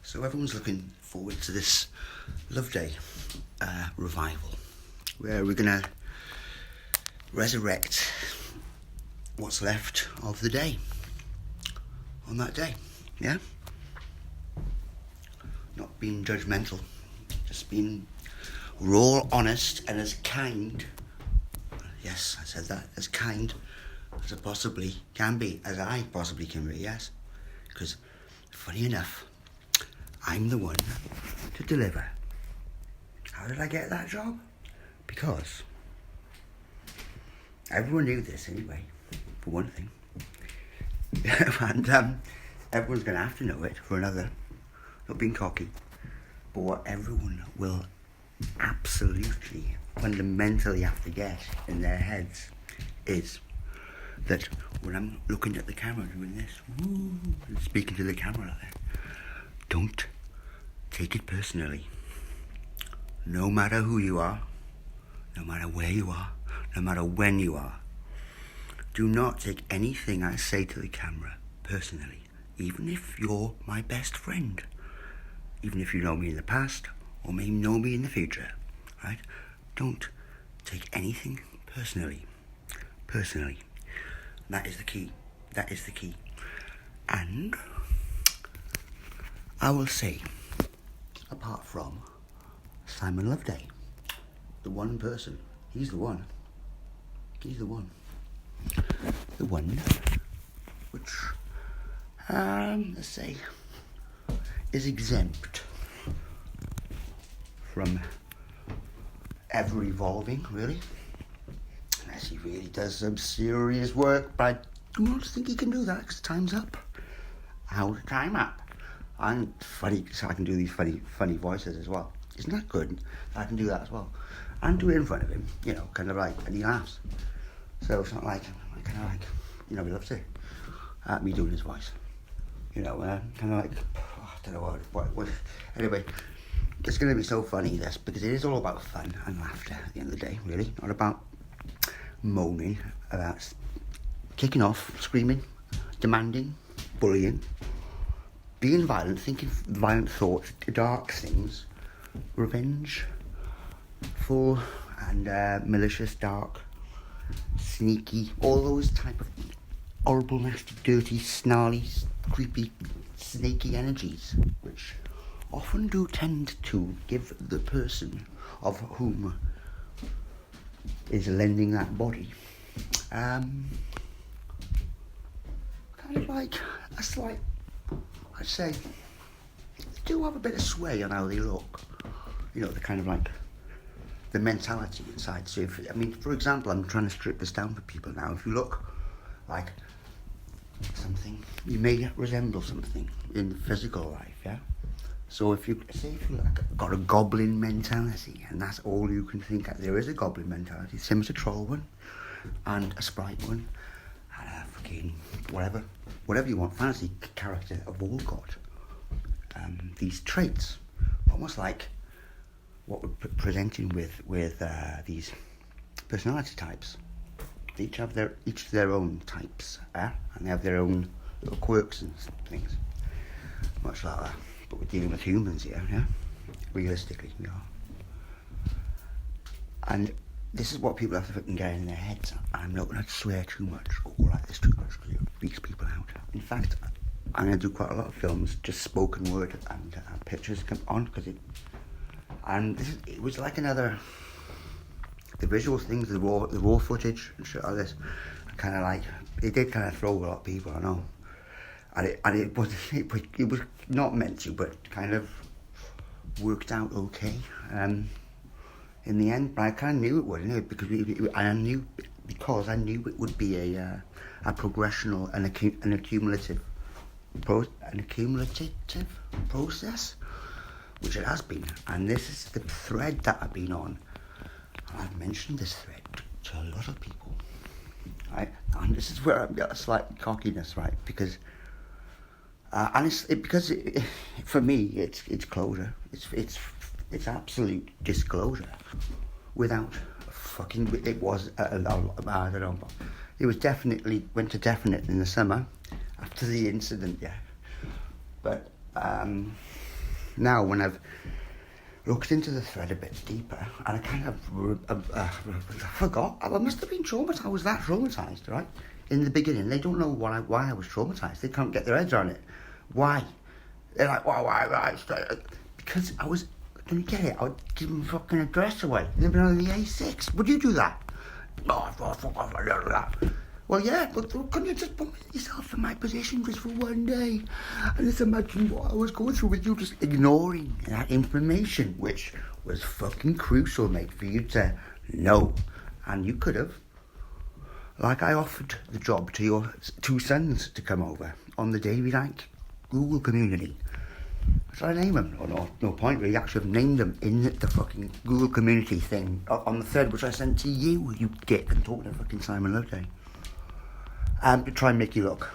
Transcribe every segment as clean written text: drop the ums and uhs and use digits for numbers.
So everyone's looking forward to this Love Day revival, where we're going to resurrect what's left of the day on that day, yeah? Not being judgmental, just being raw, honest, and as kind, yes, I said that, as kind as I possibly can be, as I possibly can be, yes? Because, funny enough, I'm the one to deliver. How did I get that job? Because everyone knew this anyway, for one thing. And everyone's going to have to know it for another. Not being cocky. But what everyone will absolutely, fundamentally have to get in their heads is that when I'm looking at the camera doing this, and speaking to the camera like that, don't take it personally. No matter who you are, no matter where you are, no matter when you are, do not take anything I say to the camera personally, even if you're my best friend, even if you know me in the past or may know me in the future, right? Don't take anything personally. Personally. That is the key. That is the key. And I will say, apart from Simon Loveday, the one person, he's the one. He's the one. The one which, let's say, is exempt from ever evolving, really. Unless he really does some serious work, but I do not think he can do that because time's up. How's time up? I'm funny, so I can do these funny voices as well. Isn't that good? I can do that as well. And do it in front of him, you know, kind of like, and he laughs. So it's not like, kind of like, you know, he loves it. Me doing his voice. You know, kind of like, I don't know what. Anyway, it's going to be so funny, this, because it is all about fun and laughter at the end of the day, really. Not about moaning, about kicking off, screaming, demanding, bullying, being violent, thinking violent thoughts, dark things, revenge, full and malicious, dark, sneaky, all those type of horrible, nasty, dirty, snarly, creepy, snaky energies, which often do tend to give the person of whom is lending that body kind of like a slight, I'd say, they do have a bit of sway on how they look. You know, the kind of like the mentality inside. So if, I mean, for example, I'm trying to strip this down for people now. If you look like something, you may resemble something in physical life, yeah? So if you like got a goblin mentality, and that's all you can think of, there is a goblin mentality, same as a troll one, and a sprite one, and a fucking whatever you want, fantasy character have all got these traits, almost like what we're presenting with these personality types. They each have their own types, and they have their own little quirks and things, much like that. But we're dealing with humans here, yeah? Realistically, we are. And this is what people have to fucking get in their heads. I'm not going to swear too much or like this too much because it freaks people out. In fact, I'm going to do quite a lot of films, just spoken word and pictures come on, because it was like another, the visual things, the raw footage and shit like this, kind of like, it did kind of throw a lot of people, I know. And it was not meant to, but kind of worked out okay in the end. But I kind of knew it would, you know, because I knew it would be a progressional and an accumulative process, which it has been. And this is the thread that I've been on. And I've mentioned this thread to a lot of people, right? And this is where I've got a slight cockiness, right? Because for me, it's closure. It's absolute disclosure. Without fucking, it was I don't know. It was went to definite in the summer after the incident, yeah. But now when I've looked into the thread a bit deeper, and I kind of forgot. I must have been traumatised. I was that traumatised, right? In the beginning, they don't know why I was traumatised. They can't get their heads around it. Why? They're like, why? Because I was, can you get it? I would give them fucking address away. Living on the A6. Would you do that? Oh, fuck off, I don't do that. Well, yeah, but couldn't you just put yourself in my position just for one day? And just imagine what I was going through with you just ignoring that information, which was fucking crucial, mate, for you to know. And you could have. Like I offered the job to your 2 sons to come over on the day we like Google Community. Should I name them? Oh, no point really. Actually, I've named them in the fucking Google Community thing on the thread which I sent to you dick, and talking to fucking Simon Loveday. To try and make you look.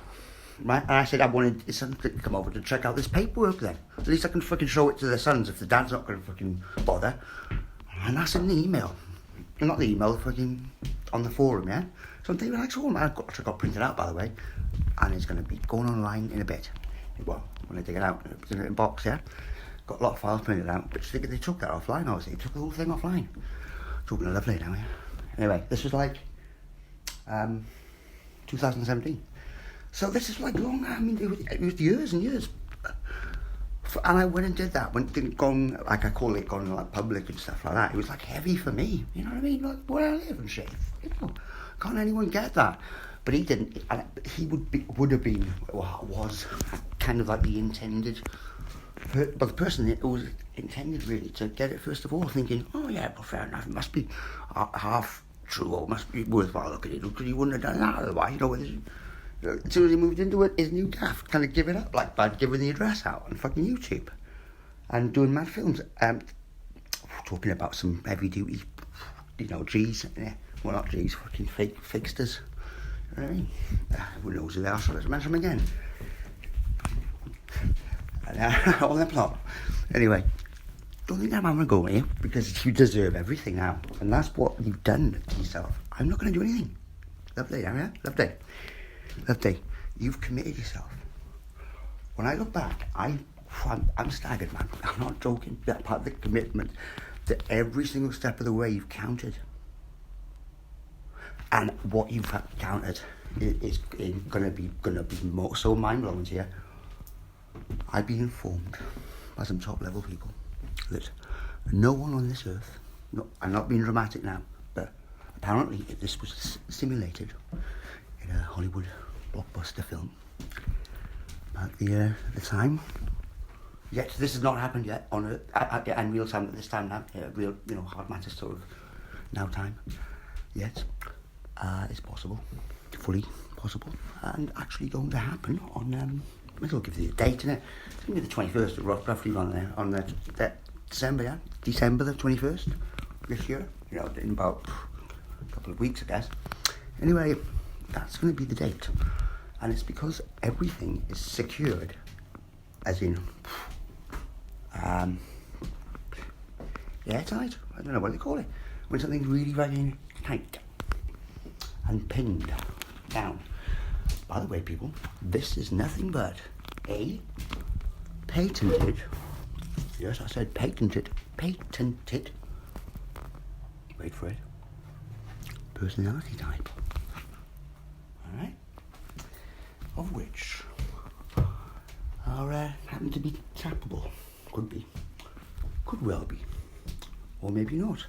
Right? And I said I wanted his sons to come over to check out this paperwork then. At least I can fucking show it to the sons if the dad's not going to fucking bother. And that's in the email. Not the email, fucking on the forum, yeah? So they were like, oh man, I got printed out by the way, and it's going to be going online in a bit. Well, when I dig it out, it's in a box, yeah? Got a lot of files printed out, but they took that offline, obviously. They took the whole thing offline. Talking to Lovely now, yeah? Anyway, this was like 2017. So this is like long, I mean, it was years and years. And I went and did that, gone, like I call it, gone like public and stuff like that. It was like heavy for me, you know what I mean? Like where I live and shit, you know. Can't anyone get that? But he didn't. He would have been, well, was kind of like the intended, but the person who was intended really to get it first of all, thinking, oh yeah, well fair enough, it must be half true or must be worthwhile looking at it, because he wouldn't have done that otherwise, you know. As soon as he moved into it, his new gaff, kind of give it up, like by giving the address out on fucking YouTube and doing mad films. Talking about some heavy duty, you know, G's, well not G's, fucking fakesters. You know what I mean? Who knows who they are, so let's mention them again. On the plot. Anyway, don't think I'm having a go at you, because you deserve everything now, and that's what you've done to yourself. I'm not going to do anything. Lovely, yeah? Lovely, you've committed yourself. When I look back, I'm staggered, man. I'm not joking. That part of the commitment, that every single step of the way you've counted. And what you've counted is gonna be more so mind-blowing to you. I've been informed by some top-level people that no one on this earth, no, I'm not being dramatic now, but apparently this was simulated in a Hollywood blockbuster film at the time. Yet this has not happened yet in real time at this time now. Real, you know, hard matter sort of now time. Yet it's possible, fully possible, and actually going to happen on. I'll give you the date, innit? It's going to be the 21st, roughly on the December, yeah? December the 21st this year. You know, in about a couple of weeks, I guess. Anyway, that's going to be the date. And it's because everything is secured, as in, airtight? I don't know what they call it. When something's really very tight and pinned down. By the way, people, this is nothing but a patented, yes, I said patented, wait for it, personality type, alright, of which are happen to be tappable, could well be, or maybe not,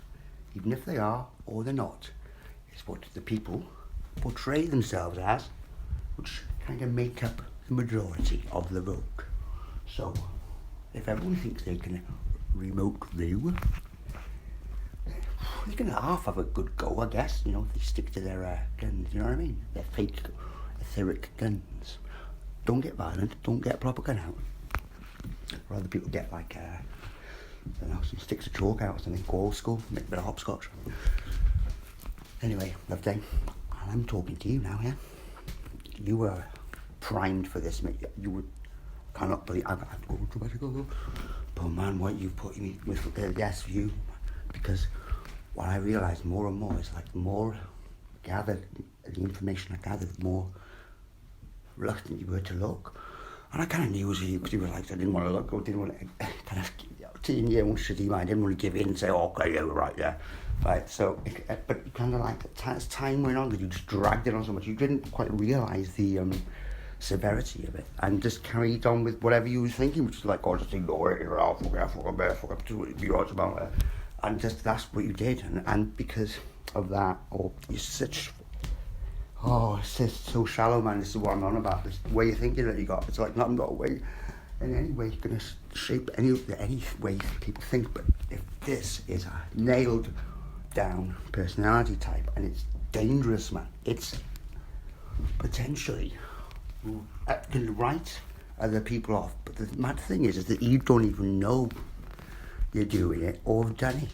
even if they are or they're not. It's what the people portray themselves as, which kind of make up the majority of the vote. So, if everyone thinks they can remote view, they can half have a good go, I guess, you know, if they stick to their guns, you know what I mean? Their fake, etheric guns. Don't get violent, don't get a proper gun out. Rather people get like, I don't know, some sticks of chalk out or something, go old school, make a bit of hopscotch. Anyway, Loveday, I'm talking to you now, yeah? You were primed for this, mate. You cannot believe I've got dramatic. But man, what you've put me with yes, you, because what I realised more and more is like the more gathered, the information I gathered, the more reluctant you were to look. And I kind of knew it was you, because you were like, I didn't want to look, or didn't want to kind of in your own shitty mind, didn't want to give in and say, oh, okay, yeah, we're right, yeah. Right, so, but kind of like, as time went on, that you just dragged it on so much, you didn't quite realise the severity of it, and just carried on with whatever you were thinking, which is like, oh, just ignore it, oh, fuck up, do what you're about it. And just, that's what you did, and because of that, or you're such, it's just so shallow, man, this is what I'm on about, this way of thinking that you got, it's like, nothing got away. In any way, you're going to shape any way people think, but if this is a nailed down personality type, and it's dangerous, man, it's potentially can write other people off, but the mad thing is that you don't even know you're doing it or have done it.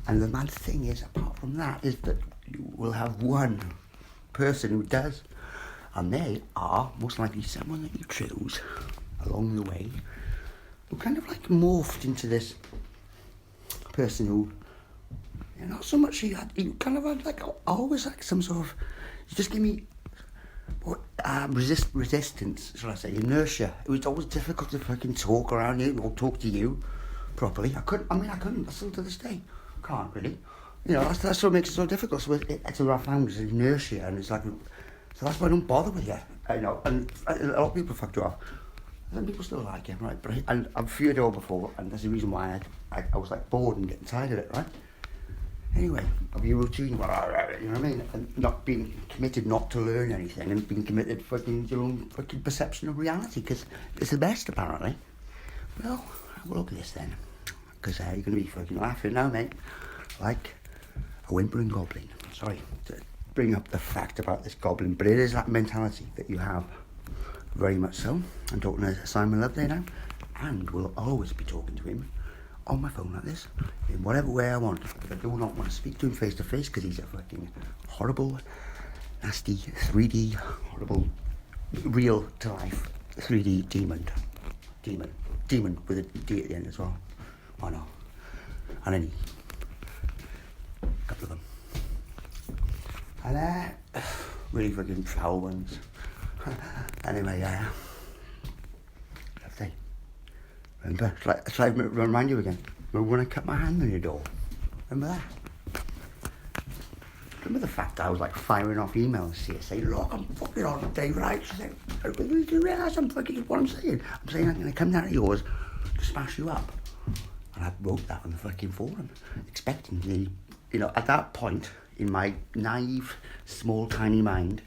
And the mad thing is, apart from that, is that you will have one person who does, and they are most likely someone that you chose along the way, who kind of like morphed into this person who, not so much you kind of had like always like some sort of, you just give me resistance, shall I say, inertia. It was always difficult to fucking talk around you or talk to you properly. I couldn't, still to this day, can't really. That's what makes it so difficult. So it's what I found is inertia, and it's like, so that's why I don't bother with you, and a lot of people fucked you off. Some people still like him, right? But I've feared it all before, and that's the reason why I was like bored and getting tired of it, right? Anyway, of your routine, you know what I mean? And not being committed not to learn anything, and being committed to fucking your own fucking perception of reality, because it's the best, apparently. Well, have a look at this then, because you're going to be fucking laughing now, mate. Like a whimpering goblin. Sorry to bring up the fact about this goblin, but it is that mentality that you have. Very much so. I'm talking to Simon Loveday now, and will always be talking to him on my phone like this, in whatever way I want. But I do not want to speak to him face to face, because he's a fucking horrible, nasty, 3D, horrible, real to life 3D demon with a D at the end as well. Why not? And any couple of them, and really fucking foul ones. Anyway, lovely. Remember, shall I remind you again? Remember when I cut my hand on your door? Remember that? Remember the fact that I was like firing off emails to you saying, look, I'm fucking on David Wright. She said, do you realise I'm fucking what I'm saying? I'm saying I'm going to come down to yours to smash you up. And I wrote that on the fucking forum, expecting the, at that point, in my naive, small, tiny mind,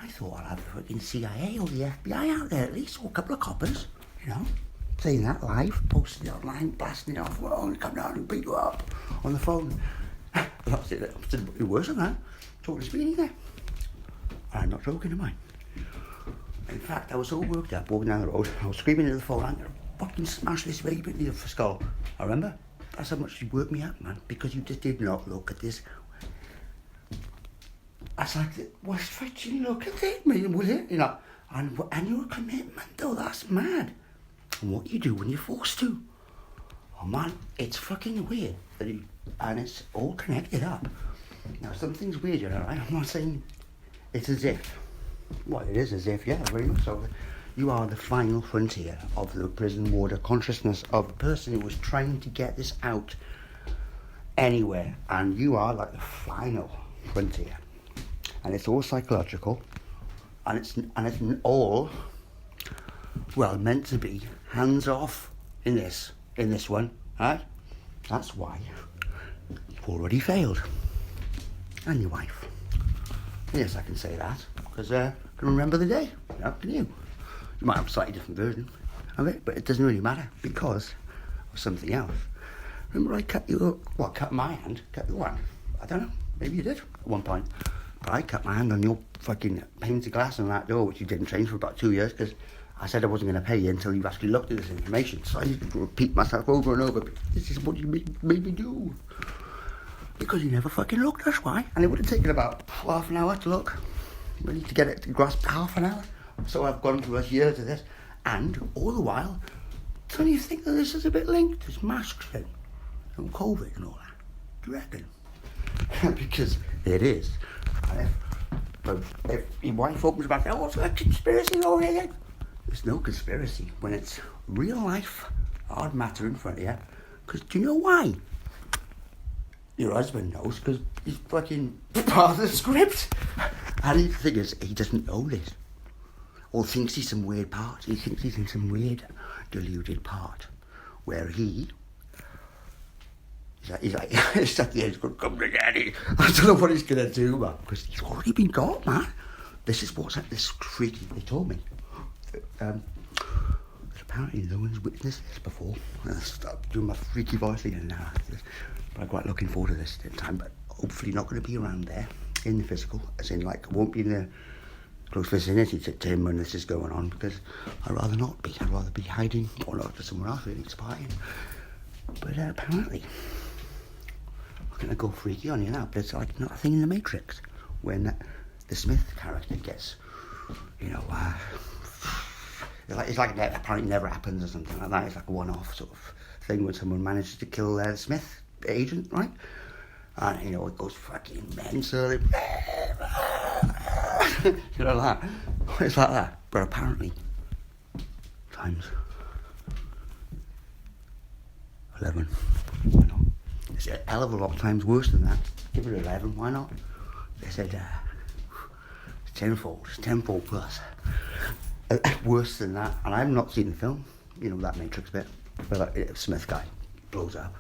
I thought I'd have the fucking CIA or the FBI out there at least, or a couple of coppers, saying that live, posting it online, blasting it off, well, come down and beat you up on the phone. That's it, it's worse than that, talking to Speedy there. I'm not joking, am I? In fact, I was so worked up walking down the road, I was screaming into the phone, I'm going to fucking smash this baby in the skull. I remember, that's how much you worked me up, man, because you just did not look at this. I was like, what's fucking look at it, man, will it? And your commitment, though, that's mad. And what you do when you're forced to. Oh, man, it's fucking weird. And it's all connected up. Now, something's weird, right? I'm not saying it's as if. Well, it is as if, yeah, very much so. You are the final frontier of the prison warder consciousness of a person who was trying to get this out anywhere. And you are like the final frontier. And it's all psychological, and it's all, well, meant to be hands off in this one, right? That's why you've already failed, and your wife. Yes, I can say that, because I can remember the day, can you? You might have a slightly different version of it, but it doesn't really matter, because of something else. Remember I cut my hand, cut the one, I don't know, maybe you did at one point. But I cut my hand on your fucking painted glass on that door, which you didn't change for about 2 years, because I said I wasn't going to pay you until you actually looked at this information. So I used to repeat myself over and over, but this is what you made me do. Because you never fucking looked, that's why. And it would have taken about half an hour to look. Really, to get it to grasp half an hour. So I've gone through a year to this. And all the while, don't you think that this is a bit linked? This mask thing. And COVID and all that. Do you reckon? Because it is. And if your wife opens back, oh, what's a conspiracy over here? There's no conspiracy when it's real life hard matter in front of you. Because do you know why? Your husband knows, because he's fucking part of the script. And the thing is, he doesn't know this. Or thinks he's some weird part. He thinks he's in some weird, deluded part. Where he's like, he's at the end, he's going, come to daddy. I don't know what he's going to do, man. Because he's already been got, man. This is what's this freaky, they told me. Apparently no one's witnessed this before. I stopped doing my freaky voice again now. But I'm quite looking forward to this time, but hopefully not going to be around there in the physical, as in like, I won't be in the close vicinity to him when this is going on, because I'd rather not be. I'd rather be hiding or not to somewhere else really spying. But apparently, I'm going to go freaky on you now, but it's like not a thing in the Matrix when the Smith character gets, you know, it's like it apparently never happens or something like that. It's like a one-off sort of thing when someone manages to kill the Smith agent, right? And, you know, it goes fucking mental. You know, like that. It's like that. But apparently, times 11. Why not? It's a hell of a lot of times worse than that. Give it 11, why not? They said, it's tenfold plus. Worse than that. And I've not seen the film, you know, that Matrix bit, where that Smith guy blows up.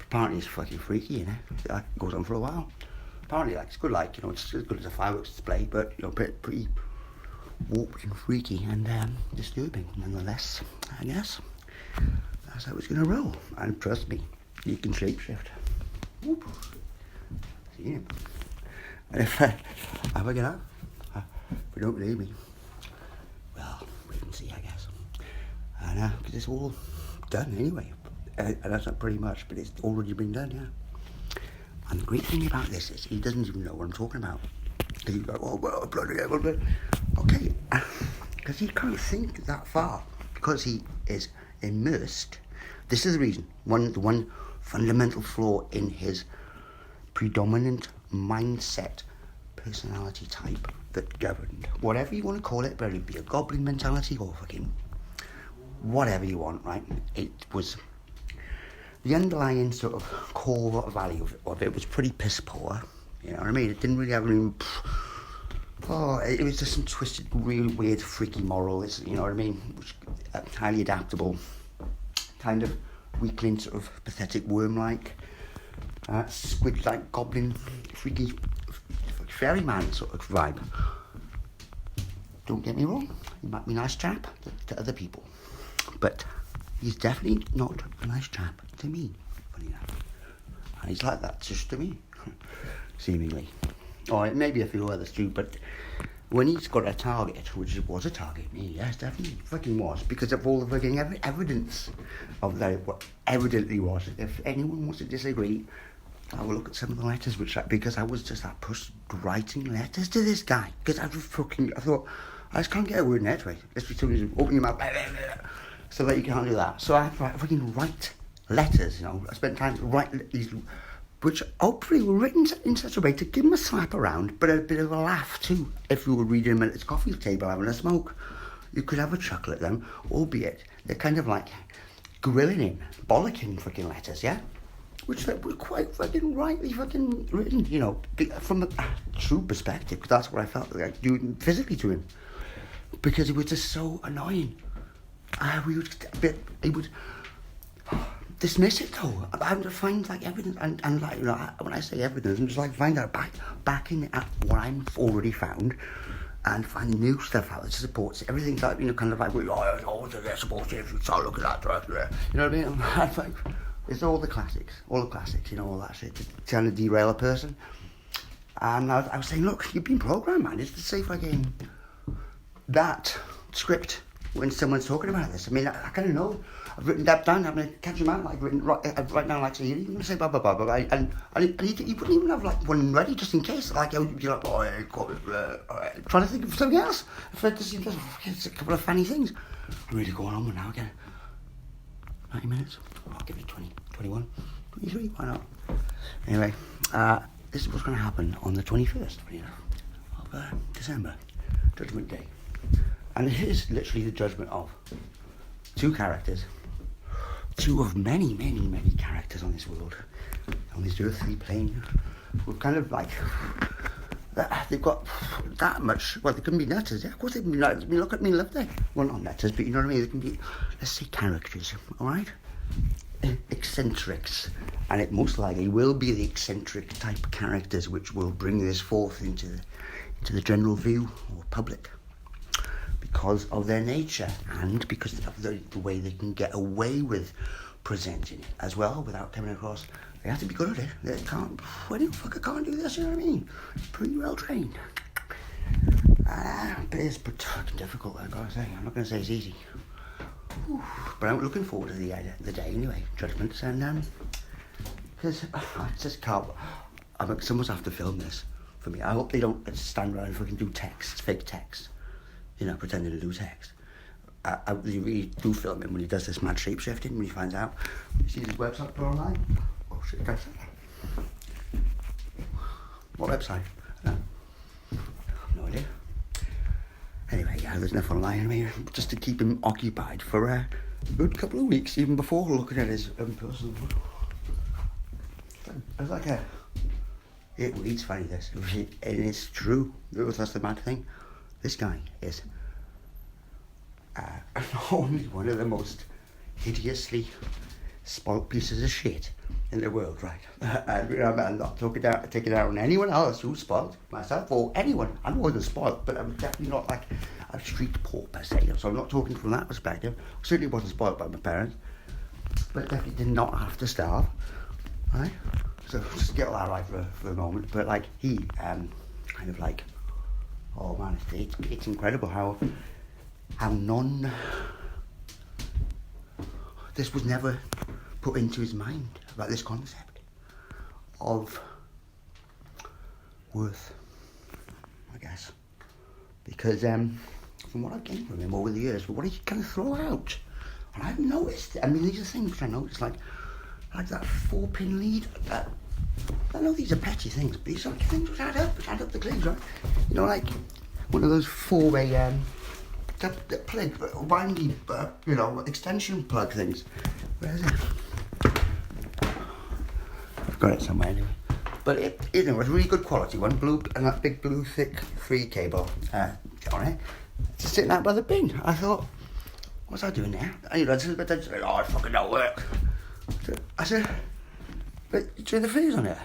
Apparently it's fucking freaky, you know. That goes on for a while. Apparently, like, it's good, like, you know, it's as good as a fireworks display, but, you know, pretty warped and freaky and disturbing nonetheless, I guess. That's how it's going to roll. And trust me, you can shapeshift. Whoop. See him. And if I get out, if you don't believe me, well, we can see, I guess. And because it's all done anyway. And that's not pretty much, but it's already been done, yeah. And the great thing about this is he doesn't even know what I'm talking about. Because he's like, oh, well, bloody hell, bloody. Okay, because he can't think that far. Because he is immersed. This is the reason. The one fundamental flaw in his predominant mindset, personality type that governed. Whatever you want to call it, whether it be a goblin mentality or fucking whatever you want, right? It was... The underlying sort of core value of it was pretty piss poor, you know what I mean? It didn't really have any... it was just some twisted, really weird, freaky morals, you know what I mean? Which, highly adaptable, kind of weakling, sort of pathetic worm-like, squid-like, goblin, freaky, fairyman sort of vibe. Don't get me wrong, he might be a nice chap to other people, but he's definitely not a nice chap to me, funny enough. And he's like that just to me, seemingly. Or maybe a few others too, but when he's got a target, which was a target, yes, definitely fucking was, because of all the fucking evidence of that, what evidently was. If anyone wants to disagree, have a look at some of the letters, because I was just that push writing letters to this guy, because I thought, I just can't get a word in edgeways. Let's be talking, open your mouth, so that you can't do that. So I have to fucking write letters, you know. I spent time to write these, which hopefully were written in such a way to give him a slap around, but a bit of a laugh too. If you were reading them at his coffee table having a smoke, you could have a chuckle at them, albeit they're kind of like grilling him, bollocking fucking letters, yeah? Which were quite fucking rightly fucking written, you know, from a true perspective, because that's what I felt like doing physically to him. Because he was just so annoying. He would dismiss it though. I'm to find like evidence, and like, you know, when I say evidence, I'm just like find out backing up what I've already found, and find new stuff out that supports it. Everything's like, you know, kind of like, they're supportive, so look at that, you know what I mean? I'm like, it's all the classics, you know, all that shit to kind of derail a person. And I was saying, look, you've been programmed, man. It's to say fucking that script when someone's talking about this. I mean, I kind of know. I've written that down. I'm going to catch him out, like, I've written down, like, so you're going to say blah, blah, blah, blah, and you wouldn't even have, like, one ready just in case. Like, you'd be like, trying to think of something else. It's a couple of funny things. I'm really going on with now again. 90 minutes? I'll give it 20, 21, 23, why not? Anyway, this is what's going to happen on the 21st of December, Judgment Day. And it is literally the judgment of two characters two of many, many, many characters on this world, on this earthly plane, who kind of like, they've got that much, well, they can be nutters, yeah, of course they can be nutters. I mean, look at me, love they. Well, not nutters, but you know what I mean, they can be, let's say, characters, alright? Eccentrics, and it most likely will be the eccentric type characters which will bring this forth into the general view or public, because of their nature and because of the way they can get away with presenting it as well without coming across. They have to be good at it. They can't, well, you fucker can't do this, you know what I mean? Pretty well trained. But it's pretty fucking difficult, I gotta say. I'm not gonna say it's easy. But I'm looking forward to the day anyway, judgments, and because I just can't. Someone's have to film this for me. I hope they don't stand around and fucking do text, fake text, you know, pretending to do text. They really do film him when he does this mad shape shifting, when he finds out. You see his website put online? Oh shit, that's it. What website? No idea. Anyway, yeah, there's enough online anyway, just to keep him occupied for a good couple of weeks, even before looking at his personal. It's like it's funny this, and it's true. That's the mad thing. This guy is only one of the most hideously spoiled pieces of shit in the world, right? I'm not taking out on anyone else who's spoiled, myself or anyone. I wasn't spoiled, but I'm definitely not like a street poor per se, so I'm not talking from that perspective. Certainly wasn't spoiled by my parents, but definitely did not have to starve, right? So just get all that right for a moment. But like he kind of like, oh man, it's incredible how this was never put into his mind about this concept of worth, I guess, because from what I've gained from him over the years, what he kind of throw out, and I've noticed, I mean, these are things which I noticed, like that 4-pin lead, I know these are petty things, but these are things which add up the cleans, right? You know, like one of those 4-way the plug, windy, you know, extension plug things. Where is it? I've got it somewhere anyway. But it was a really good quality one, blue, and that big blue thick 3 cable on it. Just sitting out by the bin. I thought, what's I doing there? And you know, but then said, oh, it fucking don't work. I said, but you turn the fuse on it.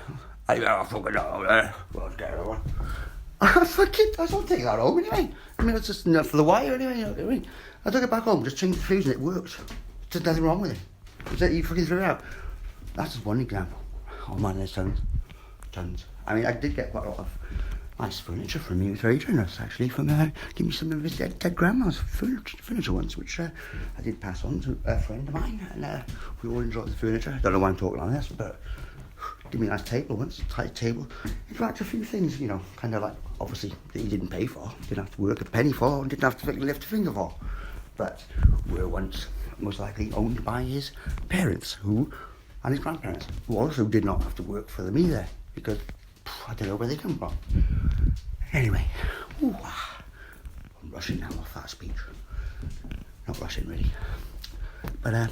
I go, oh, fucking don't work. Well, get it on. I don't take that home anyway. I mean, it's just enough for the wire anyway, you know what I mean? I took it back home, just changed the fuse and it worked. There's nothing wrong with it. It's that you fucking threw it out. That's just one example. Oh man, there's tons. I mean, I did get quite a lot of nice furniture from you. He was very generous, actually, from give me some of his dead grandma's furniture once, which I did pass on to a friend of mine, and we all enjoyed the furniture. I don't know why I'm talking on this, but give me a nice table once, tight table. In fact, a few things, you know, kind of like, obviously, that he didn't pay for, didn't have to work a penny for, and didn't have to lift a finger for, but were once most likely owned by his parents, and his grandparents, who also did not have to work for them either, because I don't know where they come from. Anyway, I'm rushing now off that speech. Not rushing really, but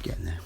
getting there.